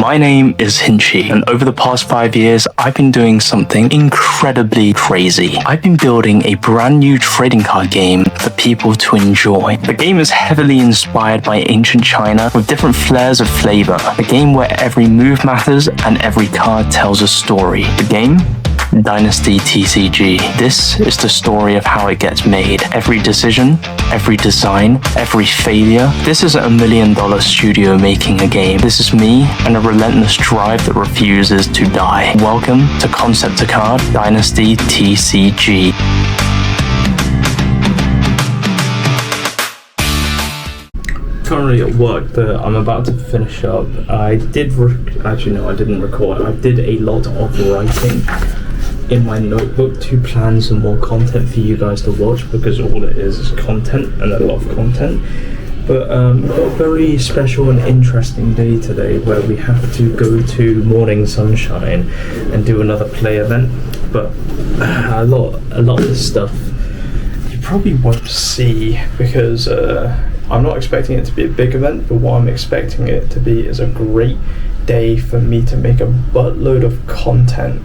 My name is Hinchy, and over the past 5 years, I've been doing something incredibly crazy. I've been building a brand new trading card game for people to enjoy. The game is heavily inspired by ancient China with different flares of flavor. A game where every move matters and every card tells a story. The game? Dynasty TCG. This is the story of how it gets made. Every decision, every design, every failure. This isn't $1 million studio making a game. This is me and a relentless drive that refuses to die. Welcome to Concept to Card Dynasty TCG. Currently at work that I'm about to finish up, I did actually no, I didn't record. I did a lot of writing in my notebook to plan some more content for you guys to watch, because all it is content and a lot of content. But we've got a very special and interesting day today where we have to go to Morning Sunshine and do another play event. But a lot of this stuff you probably won't see, because I'm not expecting it to be a big event, but what I'm expecting it to be is a great day for me to make a buttload of content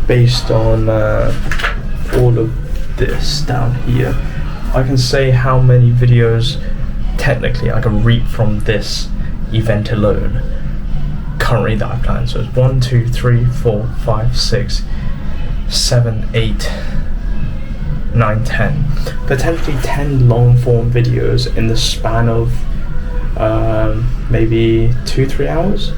based on all of this down here. I can say how many videos technically I can reap from this event alone currently that I plan. So it's 1, 2, 3, 4, 5, 6, 7, 8, 9, 10. Potentially 10 long form videos in the span of maybe 2-3 hours?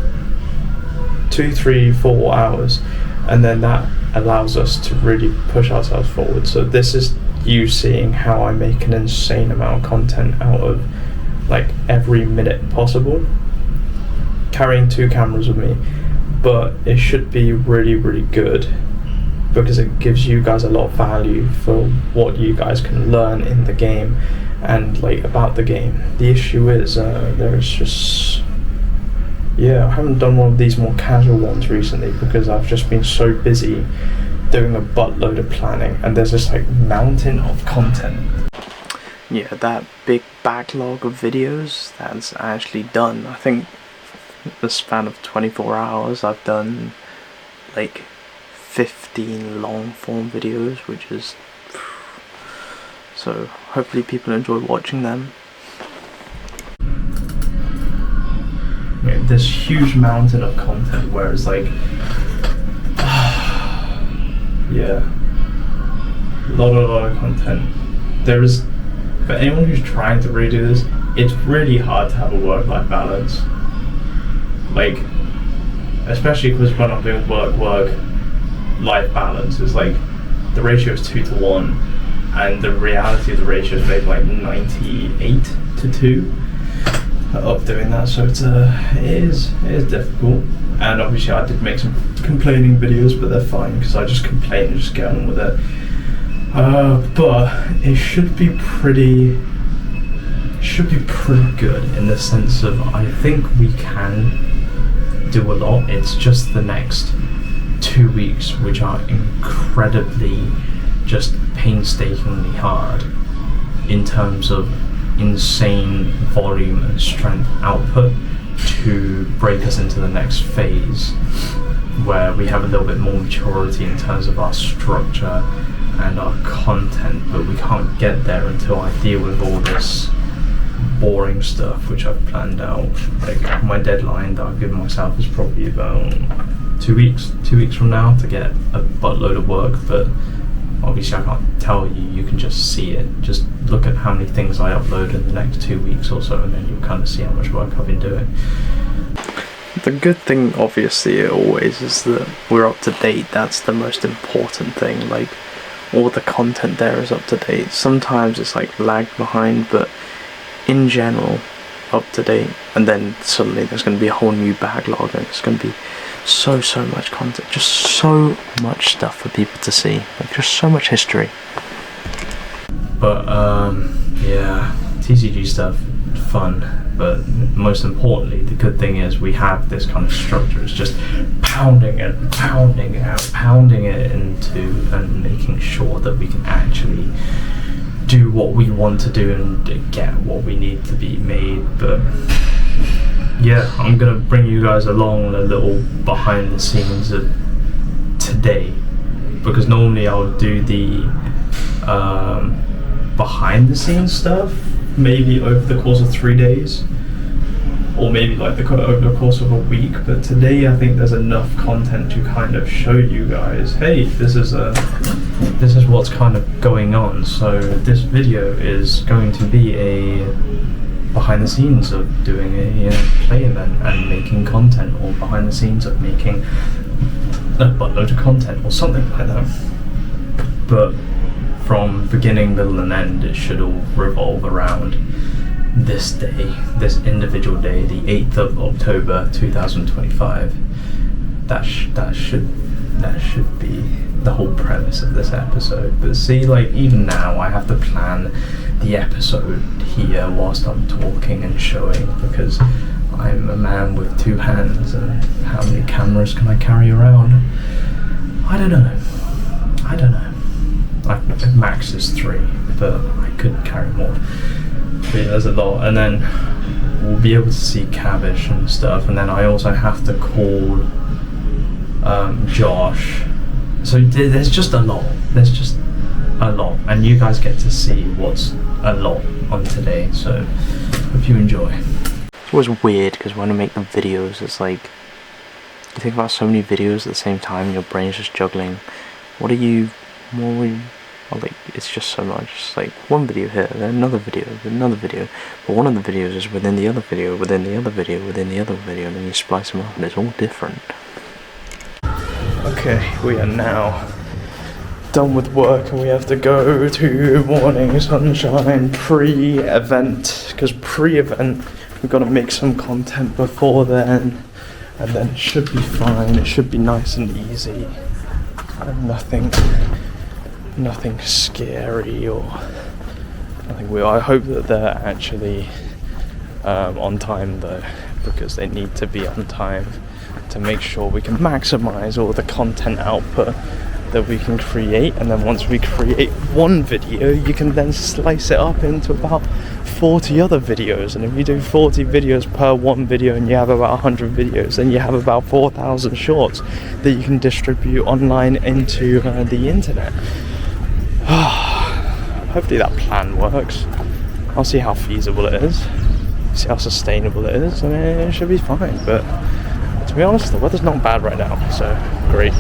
2, 3, 4 hours. And then that allows us to really push ourselves forward. So this is you seeing how I make an insane amount of content out of like every minute possible, carrying 2 cameras with me. But it should be really, really good, because it gives you guys a lot of value for what you guys can learn in the game and like about the game. The issue is there's just I haven't done one of these more casual ones recently because I've just been so busy doing a buttload of planning, and there's this like mountain of content. Yeah, that big backlog of videos that's actually done. I think the span of 24 hours I've done like 15 long form videos, which is so hopefully people enjoy watching them. This huge mountain of content where it's like a lot of content. There is, for anyone who's trying to really do this, it's really hard to have a work-life balance, like especially because when I'm doing work-life balance is like the ratio is 2 to 1, and the reality of the ratio is maybe like 98 to 2 of doing that. So it is difficult, and obviously I did make some complaining videos, but they're fine because I just complain and just get on with it. But it should be pretty good in the sense of I think we can do a lot. It's just the next 2 weeks which are incredibly just painstakingly hard in terms of insane volume and strength output to break us into the next phase where we have a little bit more maturity in terms of our structure and our content, but we can't get there until I deal with all this boring stuff which I've planned out. Like my deadline that I've given myself is probably about 2 weeks from now to get a buttload of work, but obviously I can't tell you, you can just see it. Just look at how many things I upload in the next 2 weeks or so, and then you'll kind of see how much work I've been doing. The good thing obviously always is that we're up to date. That's the most important thing. Like all the content there is up to date. Sometimes it's like lagged behind, but in general up to date. And then suddenly there's going to be a whole new backlog, and it's going to be so much content, just so much stuff for people to see, like just so much history. But TCG stuff, fun, but most importantly the good thing is we have this kind of structure. It's just pounding it into and making sure that we can actually do what we want to do and get what we need to be made. But yeah, I'm gonna bring you guys along a little behind the scenes of today, because normally I'll do the behind the scenes stuff maybe over the course of 3 days, or maybe like over the course of a week, but today I think there's enough content to kind of show you guys, hey, this is what's kind of going on. So this video is going to be a behind the scenes of doing a play event and making content, or behind the scenes of making a buttload of content or something like that. But from beginning, middle and end, it should all revolve around this day, this individual day, the 8th of October 2025. That should be the whole premise of this episode. But see, like, even now I have to plan the episode here whilst I'm talking and showing, because I'm a man with 2 hands, and how many cameras can I carry around? I don't know. Max is 3, but I could carry more. But yeah, there's a lot, and then we'll be able to see Cavish and stuff, and then I also have to call Josh. So there's just a lot. And you guys get to see what's a lot on today, so hope you enjoy. It's always weird because when I make the videos, it's like you think about so many videos at the same time and your brain's just juggling. Like, it's just so much. It's like one video here, then another video, but one of the videos is within the other video, within the other video, within the other video, and then you splice them up and it's all different. Okay, we are now done with work and we have to go to Morning Sunshine pre-event, because pre-event we've got to make some content before then, and then it should be fine. It should be nice and easy, and nothing scary or nothing weird. I hope that they're actually on time though, because they need to be on time to make sure we can maximize all the content output that we can create. And then once we create one video, you can then slice it up into about 40 other videos, and if you do 40 videos per one video and you have about 100 videos, then you have about 4,000 shorts that you can distribute online into the internet. Hopefully that plan works. I'll see how feasible it is, see how sustainable it is, and it should be fine. But to be honest, the weather's not bad right now, so great.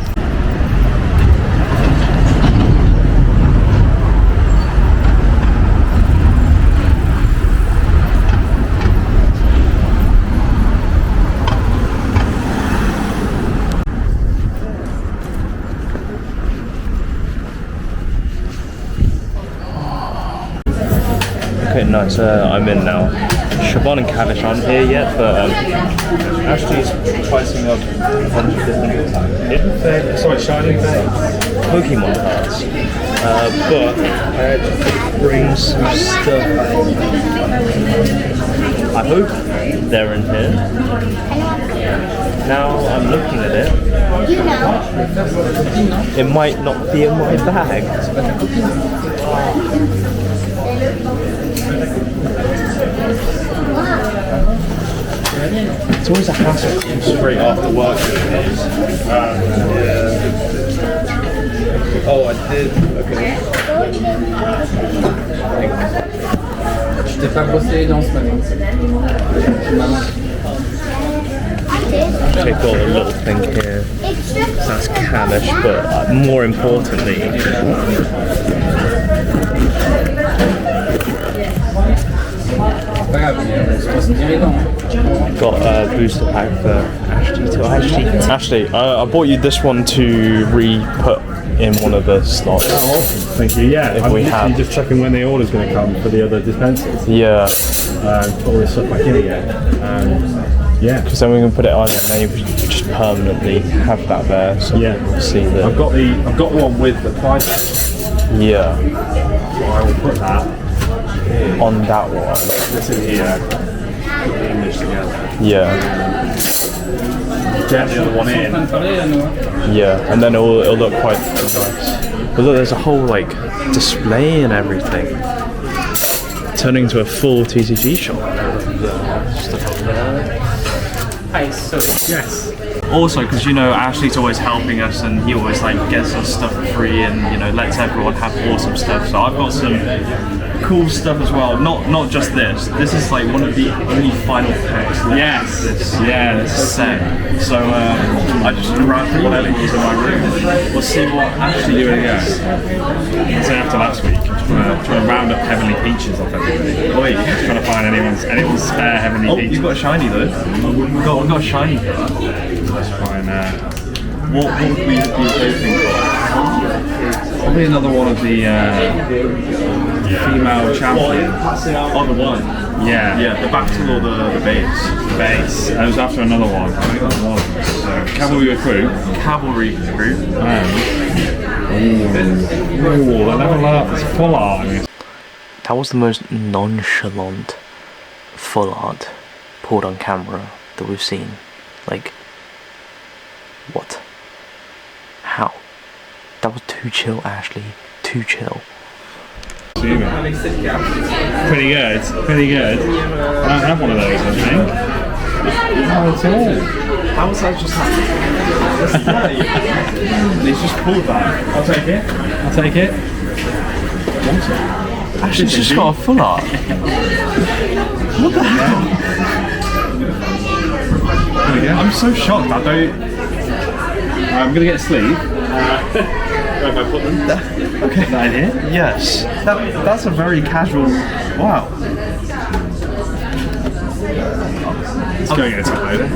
Okay, nice. I'm in now. Siobhan and Cavish aren't here yet, but Ashley's pricing up a bunch of different shiny Pokemon cards. But I had to bring some stuff. I hope they're in here. Now I'm looking at it. It might not be in my bag. It's always a hassle straight after work. Oh, I did. Okay. Je t'ai pas brossé les dents ce matin. They've got a little thing here. That's Cavish, but more importantly, got a booster pack for Ashley too. Ashley, I bought you this one to re-put in one of the slots. Oh, awesome. Thank you. Yeah, I'm just checking when the order's going to come for the other dispensers. Yeah. Put all this stuff back in again. Yeah. Because then we can put it on and then you just permanently have that there. So yeah. We'll see that. I've got the one with the price. Yeah. So I will put that on that one. This in here. Put the English together. Yeah. Get the other one in. Yeah, and then it'll look quite nice. But look, there's a whole like display and everything. Turning into a full TCG shop. Stuff up there. Yes. Also, because you know Ashley's always helping us, and he always like gets us stuff for free, and you know lets everyone have awesome stuff. So I've got some cool stuff as well. Not just this. This is like one of the only final packs left. Yes. This set. So I just grabbed one of these in my room. We'll see what Ashley Give it a go. So after last week, trying to round up Heavenly Peaches off everybody. Wait, Trying to find anyone's spare Heavenly Peaches. you've got a shiny though. We've got a shiny for that. Let's find What would we be hoping for? probably another one of the female champions. Oh, the one. Yeah, the battle or the base. Base. I was after another one. I think that's one. So cavalry recruit. Cavalry recruit. Ooh, the level up is full art. That was the most nonchalant full art pulled on camera that we've seen. Like, what? How? That was too chill, Ashley. Too chill. Pretty good. Pretty good. I don't have one of those, I think. Not at all. How was that just happening? He's just pulled that. I'll take it. I'll take it. Ashley's just got a full art. What the hell? I'm so shocked. I don't. I'm gonna get a sleeve. If I put them. Okay. That in here? Yes. That's a very casual. Wow. It's going in a top loader.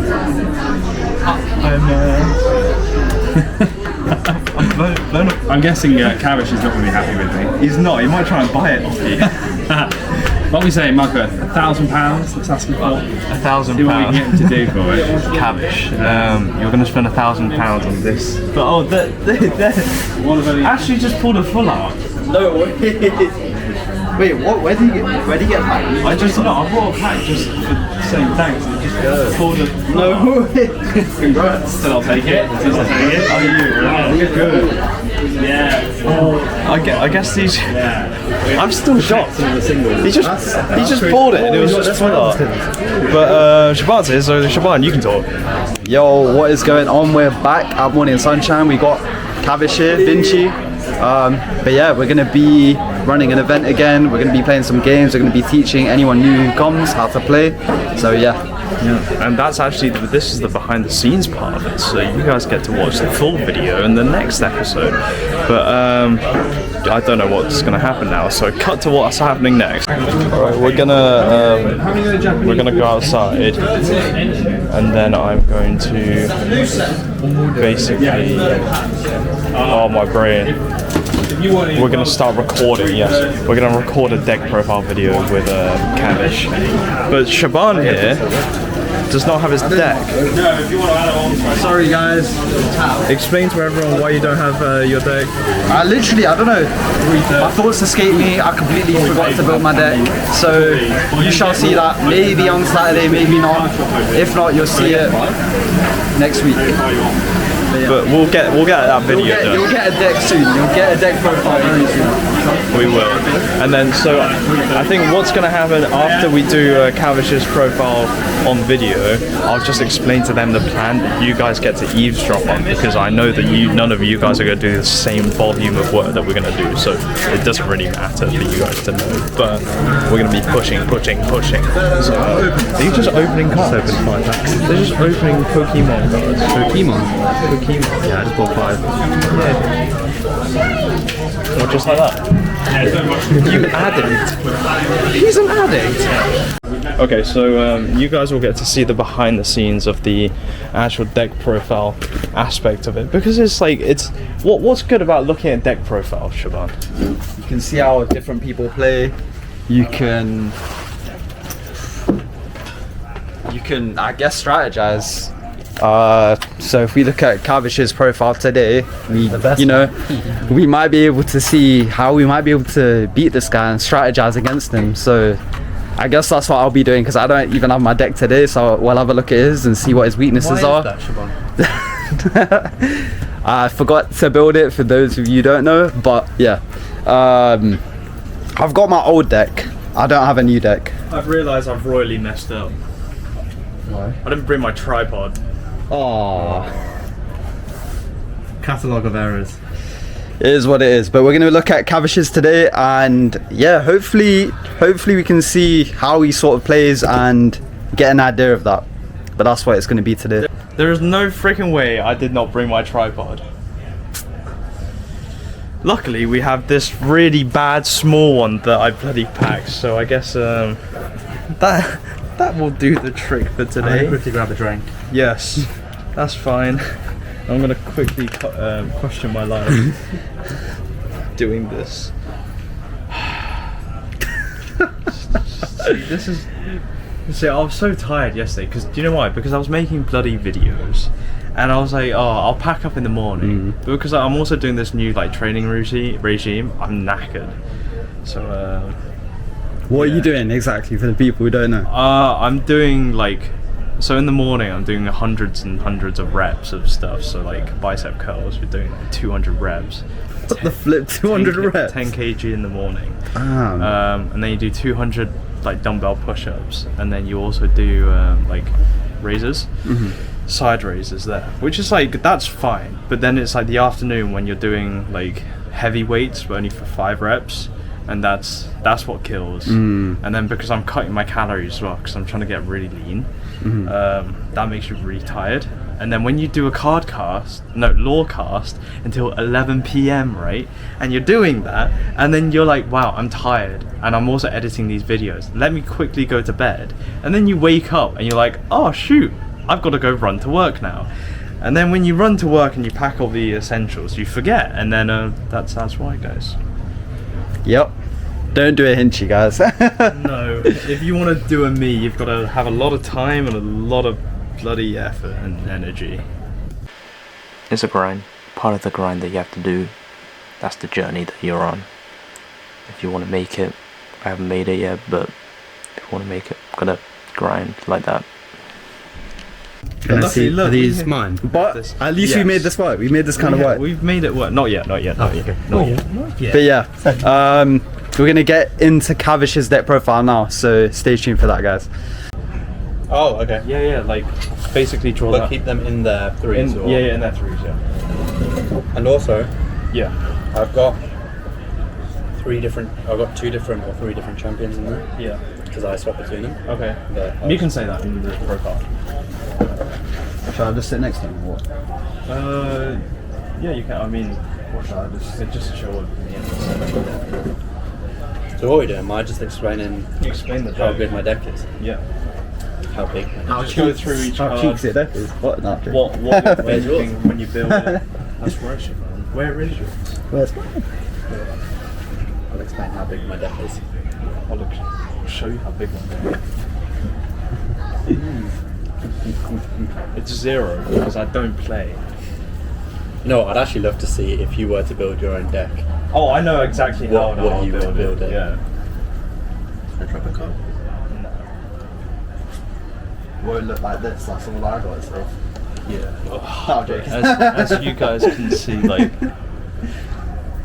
I'm guessing Cavish is not going to be happy with me. He's not. He might try and buy it off you. What are we saying, Marco? £1,000? Let's ask him for. £1,000. See what we can get him to do for it. Cavish. You're going to spend £1,000 on this. But Ashley just pulled a full art. No way. Wait, what? Where do you get packed? I just know. I bought a pack just for saying thanks. And just pulled a. No way. Congrats. Still, I'll take it. Still, I'll take it. How are you? Yeah, good. Yeah. I guess these. Yeah. I'm still shocked. He just bought it and it was just full art. But Shaban's here, so Shaban, you can talk. Yo, what is going on? We're back at Morning Sunshine. We got Cavish here, Vinci. But yeah, we're gonna be running an event again. We're gonna be playing some games. We're gonna be teaching anyone new who comes how to play. So yeah. And that's actually, this is the behind the scenes part of it, so you guys get to watch the full video in the next episode. But I don't know what's going to happen now, so cut to what's happening next. Alright, we're gonna go outside, and then I'm going to basically, oh my brain. We're going to start recording, yes. We're going to record a deck profile video with Cavish. But Shaban here does not have his deck. Sorry guys. Explain to everyone why you don't have your deck. I don't know. My thoughts escaped me. I completely forgot to build my deck. So you shall see that maybe on Saturday, maybe not. If not, you'll see it next week. But we'll get that video done. You'll get a deck soon. You'll get a deck profile very soon. We will. And then, so I think what's going to happen after we do Cavish's profile on video, I'll just explain to them the plan that you guys get to eavesdrop on, because I know that none of you guys are going to do the same volume of work that we're going to do, so it doesn't really matter for you guys to know. But we're going to be pushing. So are you just opening cards? Open 5 packs. They're just opening Pokemon cards. Pokemon? Yeah, I just bought 5. Well, just like that. You addict. He's an addict. Okay, so you guys will get to see the behind the scenes of the actual deck profile aspect of it, because it's like, what's good about looking at deck profile, Shaban? You can see how different people play. You can I guess strategize. So if we look at Cavish's profile today, we might be able to see how we might be able to beat this guy and strategize against him. So I guess that's what I'll be doing, because I don't even have my deck today, so we'll have a look at his and see what his weaknesses are. That, I forgot to build it, for those of you who don't know, but yeah. I've got my old deck. I don't have a new deck. I've realised I've royally messed up. Why? I didn't bring my tripod. Oh. Catalogue of errors. It is what it is, but we're going to look at Cavish's today, and yeah, hopefully we can see how he sort of plays and get an idea of that. But that's what it's going to be today. There is no freaking way I did not bring my tripod. Luckily, we have this really bad small one that I bloody packed, so I guess that will do the trick for today. I'll quickly grab a drink. Yes, that's fine. I'm gonna quickly question my life doing this. See, I was so tired yesterday because do you know why? Because I was making bloody videos, and I was like, oh, I'll pack up in the morning. But because I'm also doing this new like training regime, I'm knackered. So What are you doing exactly for the people who don't know? I'm doing like. So in the morning I'm doing hundreds and hundreds of reps of stuff, so like bicep curls, we're doing like 200 reps. What the flip, 200 reps? 10 kg in the morning. Damn. And then you do 200 like dumbbell push-ups, and then you also do like raises, side raises there, which is like, that's fine, but then it's like the afternoon when you're doing like heavy weights but only for 5 reps, and that's what kills. And then because I'm cutting my calories as well because I'm trying to get really lean, that makes you really tired. And then when you do a law cast until 11 p.m, right, and you're doing that, and then you're like, wow, I'm tired and I'm also editing these videos, let me quickly go to bed. And then you wake up and you're like, oh shoot, I've got to go run to work now. And then when you run to work and you pack all the essentials, you forget, and then that's why, guys. Yep. Don't do a hinchy, guys. No, if you want to do a me, you've got to have a lot of time and a lot of bloody effort and energy. It's a grind, part of the grind that you have to do. That's the journey that you're on. If you want to make it, I haven't made it yet, but if you want to make it, gotta grind like that. Can I see? Look, Are these mine? But at least we made this work. We made this kind of work. We've made it work. Not yet. Okay. Not yet. But yeah, we're gonna get into Cavish's deck profile now, so stay tuned for that, guys. Oh, okay. Yeah, like basically draw But that. keep them in their threes. Or... Yeah, in their threes, yeah. And also, Yeah. I've got 2 different or 3 different champions in there Yeah. because I swap between them. Okay. But You can say that in the profile. Shall I just sit next to him or what? Yeah, you can. I mean, what should I just show up in the end? So what are we doing? Am I just explaining You explain the how deck. good my deck is? Yeah. How big my deck I'll just go through each How card. cheeky it deck is. What? Not true. What Where's you're yours? thinking when you build it. That's where it should go. Where is yours? Where's mine? I'll explain how big my deck is. I'll show you how big one is. It's 0 because I don't play. No, I'd actually love to see if you were to build your own deck. Oh, I know exactly how What I'll you would build it. Yeah. Should I drop a card? Won't look like this. That's all I got to say. Yeah. As you guys can see, like,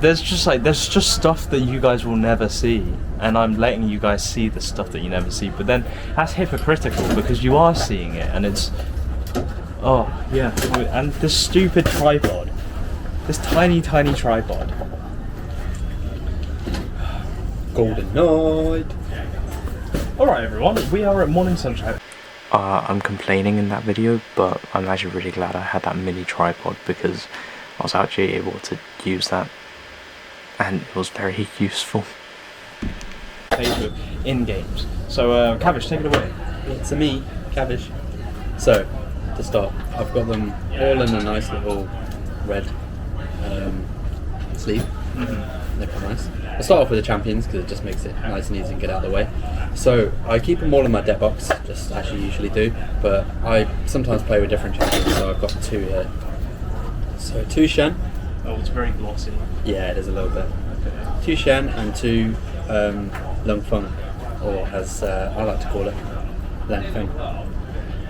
there's just stuff that you guys will never see, and I'm letting you guys see the stuff that you never see. But then that's hypocritical because you are seeing it, and it's and this stupid tripod, this tiny tripod. Golden Knight. All right, everyone, we are at Morning Sunshine. I'm complaining in that video, but I'm actually really glad I had that mini tripod because I was actually able to use that, and it was very useful. In games. So, Cavish, take it away. It's a me, Cabbage. So, to start, I've got them all in a nice little red sleeve. They're quite nice. I'll start off with the champions because it just makes it nice and easy and get out of the way. So I keep them all in my deck box, just as you usually do, but I sometimes play with different champions, so I've got 2 here. So 2 Shen. Oh, it's very glossy. Yeah, it is a little bit. 2 Shen and 2 Lung Feng, or as I like to call it, Lan Feng.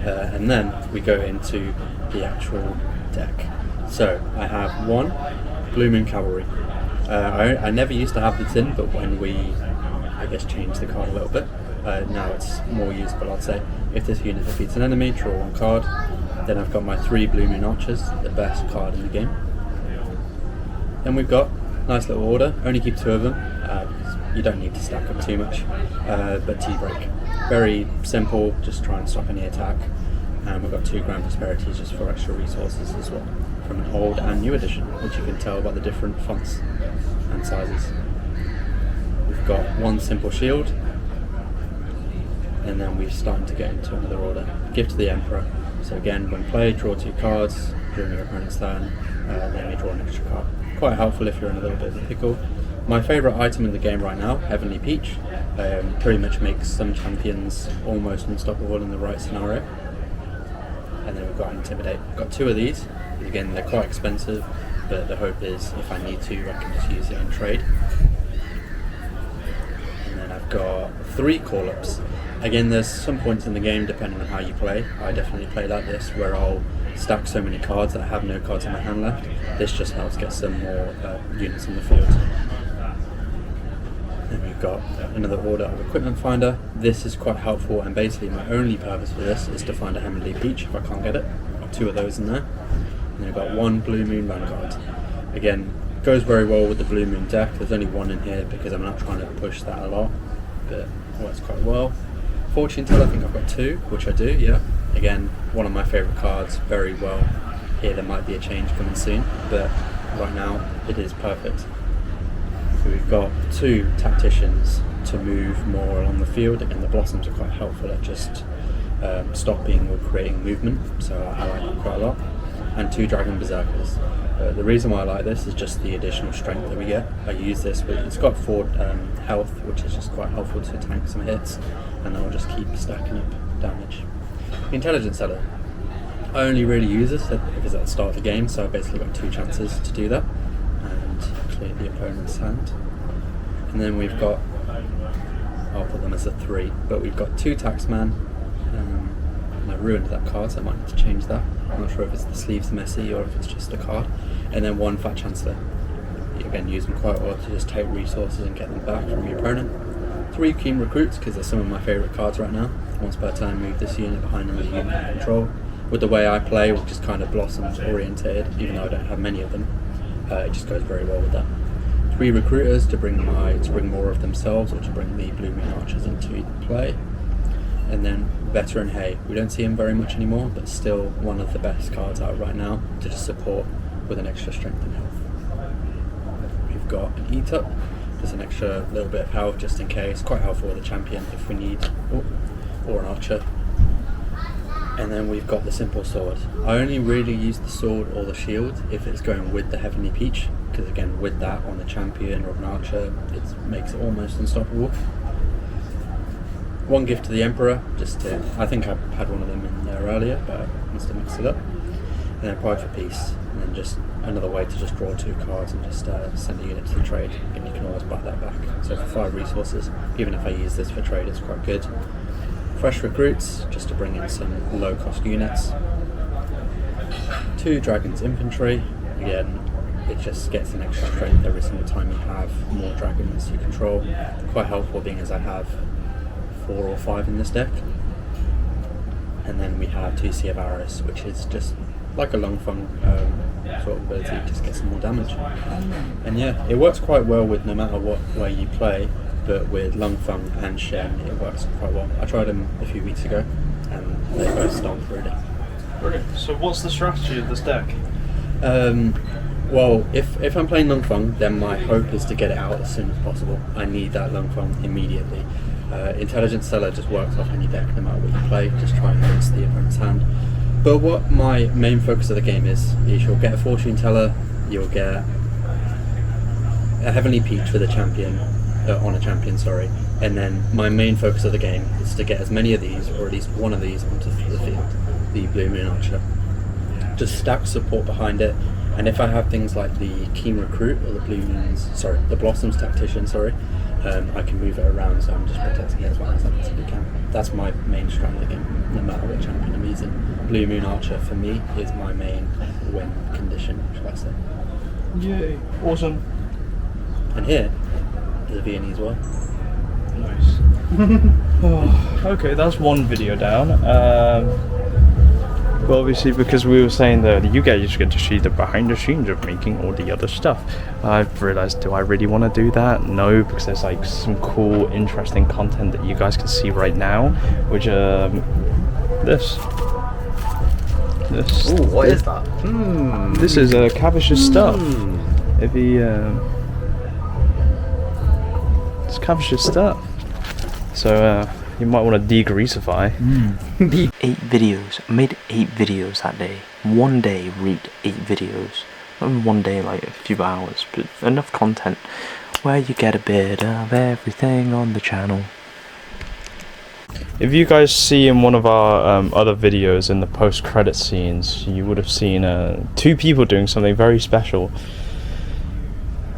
And then we go into the actual deck. So I have 1 Blue Moon Cavalry. I never used to have this in, but when we, I guess, changed the card a little bit, now it's more usable, I'd say. If this unit defeats an enemy, draw 1 card. Then I've got my 3 Blue Moon Archers, the best card in the game. Then we've got nice little order, only keep 2 of them, because you don't need to stack up too much, but T-Break. Very simple, just try and stop any attack. And we've got 2 Grand Prosperities just for extra resources as well, from an old and new edition, which you can tell by the different fonts and sizes. We've got 1 simple shield, and then we're starting to get into another order. Gift to the Emperor. So again, when played, draw 2 cards during your opponent's turn, then you draw an extra card. Quite helpful if you're in a little bit of a pickle. My favourite item in the game right now, Heavenly Peach, pretty much makes some champions almost unstoppable in the right scenario. And then we've got Intimidate. I've got 2 of these. Again, they're quite expensive, but the hope is if I need to, I can just use it in trade. And then I've got 3 call-ups. Again, there's some points in the game, depending on how you play. I definitely play like this, where I'll stack so many cards that I have no cards in my hand left. This just helps get some more units on the field. Then we've got another order of Equipment Finder. This is quite helpful, and basically my only purpose for this is to find a Heavenly Peach if I can't get it. I've got 2 of those in there. And then we've got 1 Blue Moon Vanguard. Again, goes very well with the Blue Moon deck. There's only 1 in here because I'm not trying to push that a lot, but it works quite well. Fortune Teller, I think I've got 2, which I do, yeah. Again, one of my favourite cards, very well. Here there might be a change coming soon, but right now it is perfect. So we've got 2 Tacticians to move more along the field. Again, the Blossoms are quite helpful at just stopping or creating movement, so I like that quite a lot. And 2 Dragon Berserkers. The reason why I like this is just the additional strength that we get. I use this, but it's got 4 health, which is just quite helpful to tank some hits, and then I'll just keep stacking up damage. Intelligence Seller. I only really use this because at the start of the game, so I've basically got 2 chances to do that and clear the opponent's hand. And then we've got, I'll put them as a 3, but we've got 2 Taxman, and I ruined that card, so I might need to change that. I'm not sure if it's the sleeves messy or if it's just a card. And then 1 Fat Chancellor. You again use them quite well to just take resources and get them back from your opponent. 3 Keen Recruits, because they're some of my favourite cards right now. Once per turn, move this unit behind another unit in control. With the way I play, which is kind of Blossoms orientated, even though I don't have many of them, it just goes very well with that. 3 Recruiters to bring more of themselves, or to bring the Blue Moon Archers into play. And then Veteran Hay. We don't see him very much anymore, but still one of the best cards out right now to just support with an extra strength and health. We've got an Eat Up, just an extra little bit of health just in case. Quite helpful with a champion if we need, or an archer. And then we've got the Simple Sword. I only really use the sword or the shield if it's going with the Heavenly Peach, because again, with that on the champion or an archer, it makes it almost unstoppable. 1 Gift to the Emperor, I think I had one of them in there earlier, but I must have mixed it up. And then Pride for Peace, and then just another way to just draw 2 cards and just send a unit to the trade, and you can always buy that back. So for 5 resources, even if I use this for trade, it's quite good. Fresh Recruits, just to bring in some low cost units. 2 Dragons Infantry, again, it just gets an extra strength every single time you have more dragons you control. Quite helpful being as I have 4 or 5 in this deck. And then we have 2 Sea of Arrows, which is just like a Long Fung sort of ability, just get some more damage. And yeah, it works quite well with no matter what way you play, but with Long Fung and Shen it works quite well. I tried them a few weeks ago and they both stomped really. Brilliant. So what's the strategy of this deck? Well, if I'm playing Long Fung, then my hope is to get it out as soon as possible. I need that Long Fung immediately. Intelligence Seller just works off any deck no matter what you play, just try and rinse the opponent's hand. But what my main focus of the game is you'll get a Fortune Teller, you'll get a Heavenly Peach for the champion, on a champion, sorry, and then my main focus of the game is to get as many of these, or at least one of these, onto the field, the Blue Moon Archer. Just stack support behind it, and if I have things like the Keen Recruit, or the Blossoms Tactician, I can move it around, so I'm just protecting it as well as I possibly can. That's my main strat of the game, no matter what champion I'm using. Blue Moon Archer, for me, is my main win condition, shall I say. Yay. Awesome. And here is a Viennese as well. Nice. Oh, okay, that's one video down. Well, obviously, because we were saying that you guys get to see the behind the scenes of making all the other stuff, I've realized, do I really want to do that? No, because there's like some cool, interesting content that you guys can see right now, which this. Ooh, what is that? This is Cavish's stuff. If he, it's Cavish's stuff. So you might want to degreasify. 8 videos. I made 8 videos that day. One day read 8 videos. Not in one day, like a few hours, but enough content where you get a bit of everything on the channel. If you guys see in one of our other videos in the post-credit scenes, you would have seen 2 people doing something very special.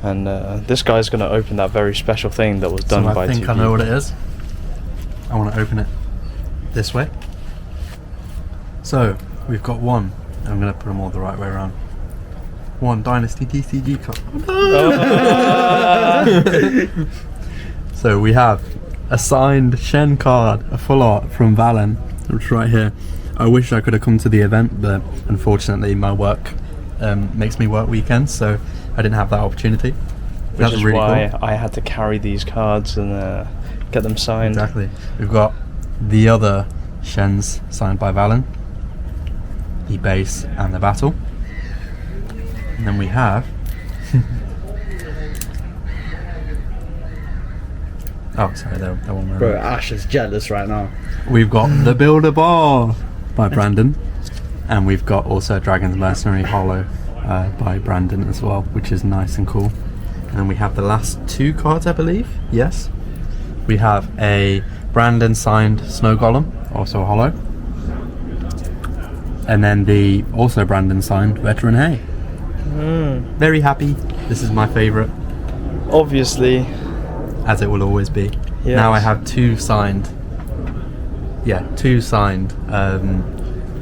And this guy's going to open that very special thing that was done by 2 people. I know what it is. I want to open it this way. So, we've got one, and I'm going to put them all the right way around. One Dynasty TCG card. So we have a signed Shen card, a full art from Valen, which is right here. I wish I could have come to the event, but unfortunately my work makes me work weekends, so I didn't have that opportunity. Which is really why cool. I had to carry these cards and get them signed. Exactly. We've got the other Shens signed by Valen, the base and the battle. And then we have oh, sorry, that one. Bro, Ash is jealous right now. We've got the Builder Bar by Brandon, and we've got also Dragon's Mercenary Hollow by Brandon as well, which is nice and cool. And then we have the last 2 cards, I believe. Yes, we have a Brandon signed Snow Golem, also a hollow, and then the also Brandon signed Veteran Hay. Very happy. This is my favourite, obviously, as it will always be. Yes. Now I have 2 signed. Yeah, 2 signed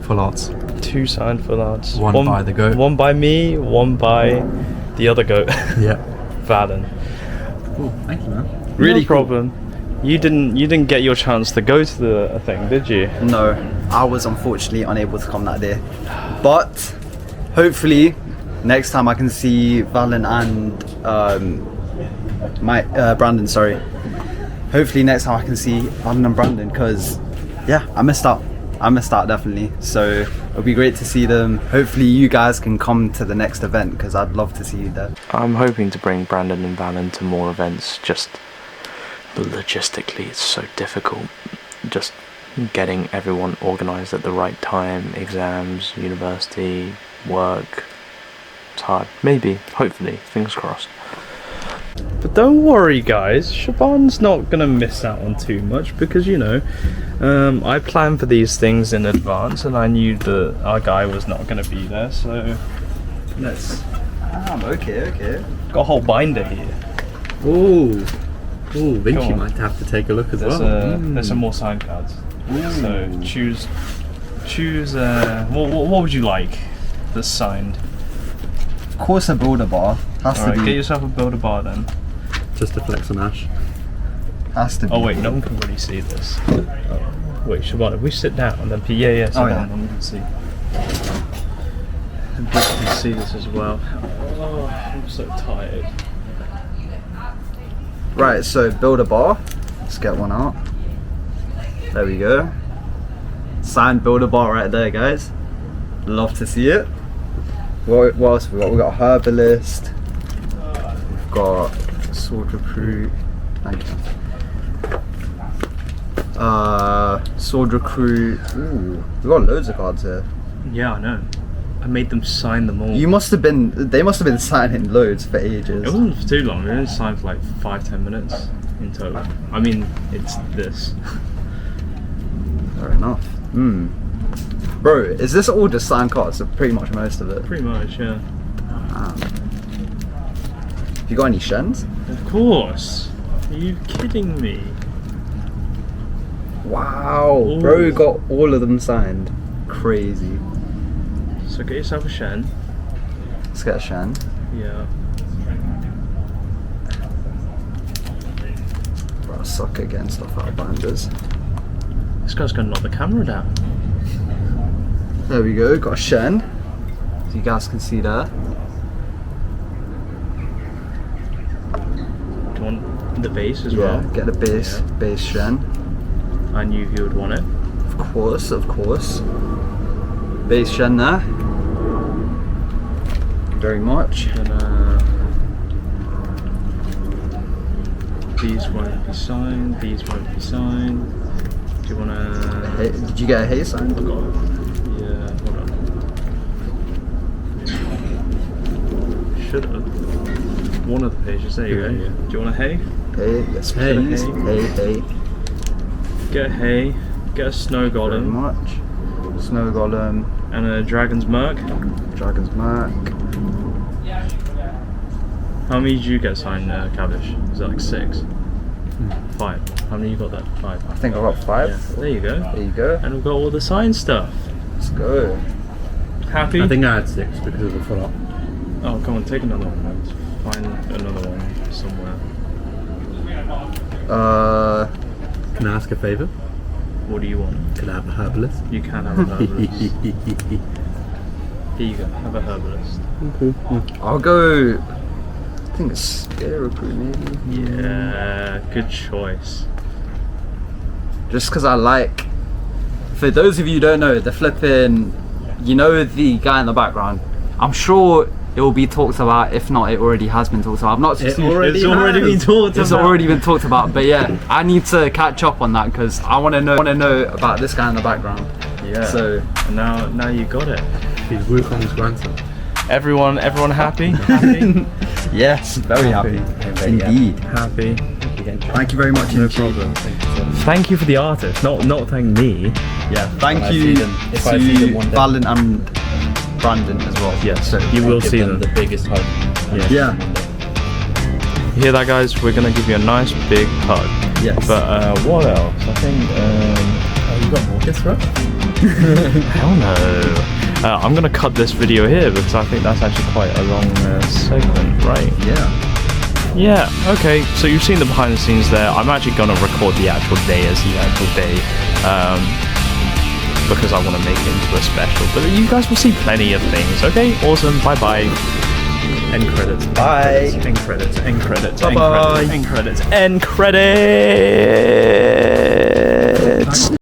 full arts. 2 signed full arts. One by the goat. One by me. One by the other goat. Yeah. Valen. Cool. Thank you, man. Really no problem. You didn't get your chance to go to the thing, did you? No, I was unfortunately unable to come that day. But hopefully next time I can see Valen and Brandon. Sorry. Hopefully next time I can see Valen and Brandon, because yeah, I missed out definitely. So it'll be great to see them. Hopefully you guys can come to the next event, because I'd love to see you there. I'm hoping to bring Brandon and Valen to more events, but logistically it's so difficult. Just getting everyone organised at the right time, exams, university, work. It's hard. Maybe, hopefully, fingers crossed. But don't worry guys, Shaban's not going to miss out on too much, because you know, I planned for these things in advance and I knew that our guy was not going to be there, so let's... Okay. Got a whole binder here. Ooh, Vinci might have to take a look as well. There's some more signed cards. So choose what would you like that's signed? Of course a Builder Bar. Alright, get yourself a Builder Bar then. Just to flex on Ash. Has to be. Oh wait, no one can really see this. Oh, wait, Siobhan, if we sit down and then yeah, sit down, no one can see. And people can see this as well. Oh, I'm so tired. Right, so Builder Bar. Let's get one out. There we go. Signed Builder Bar right there, guys. Love to see it. What else have we got? We've got Herbalist. We've got Sword Recruit. Thank you. Sword Recruit. Ooh, we've got loads of cards here. Yeah, I know. I made them sign them all. They must have been signing loads for ages. It wasn't for too long. They only signed for like 5-10 minutes in total. I mean, it's this. Fair enough. Bro, is this all just signed cards? So pretty much most of it. Pretty much, yeah. Have you got any Shens? Of course. Are you kidding me? Wow, Ooh. bro got all of them signed. Crazy. So get yourself a Shen. Let's get a Shen. Yeah. Bro, suck at getting stuff out of binders. This guy's gonna knock the camera down. There we go, got a Shen. As you guys can see there. Do you want the base as Yeah, well? get a base, base Shen. I knew he would want it. Of course, of course. Base Shen there. Thank you very much. These won't be signed. These won't be signed. Do you wanna? Hey, did you get a hay sign? Yeah, hold on. Should have. One of the pages. There you go. Yeah. Do you want a hay? Hey, yes Hey. please. Hey, hey. Get a hay. Get a snow Very golem much. Snow golem, and a dragon's merc. dragon's mark. How many did you get signed, Cavish? Is that like 6? 5. How many you got there? 5. I think I got 5. Yeah. There you go. There you go. And we've got all the signed stuff. Let's go. Happy? I think I had 6 because of the follow-up. Oh, come on, take another one. Let's find another one somewhere. Can I ask a favour? What do you want? Can I have a herbalist? You can have a herbalist. Here you go. Have a herbalist. I'll go. I think it's Scarecrow maybe. Yeah, good choice. Just because I like. For those of you who don't know, the flipping. You know the guy in the background. I'm sure it will be talked about. If not, it already has been talked about. I'm not. It's already been talked It's about. already been talked about. But yeah, I need to catch up on that because I want to know about this guy in the background. Yeah. So And now you got it. He's Wukong's grandson. Everyone happy? Happy? yes, very happy. Indeed. Happy. Thank you very much. No problem. Thank you for the artist, not thank me. Yeah, thank I you see them- if I see them one day. Valen and Brandon as well. Yes, So, you will Give see them them. the biggest hug. yeah. You hear that, guys? We're gonna give you a nice big hug. Yes. But what else? I think. You got more gifts, right? Hell no. I'm gonna cut this video here because I think that's actually quite a long segment, right? Yeah. Yeah, okay, so you've seen the behind the scenes there. I'm actually gonna record the actual day as the actual day, because I want to make it into a special. But you guys will see plenty of things, okay? Awesome, bye-bye. End credits. Bye. End credits. End credits. Bye-bye. End credits. End credits.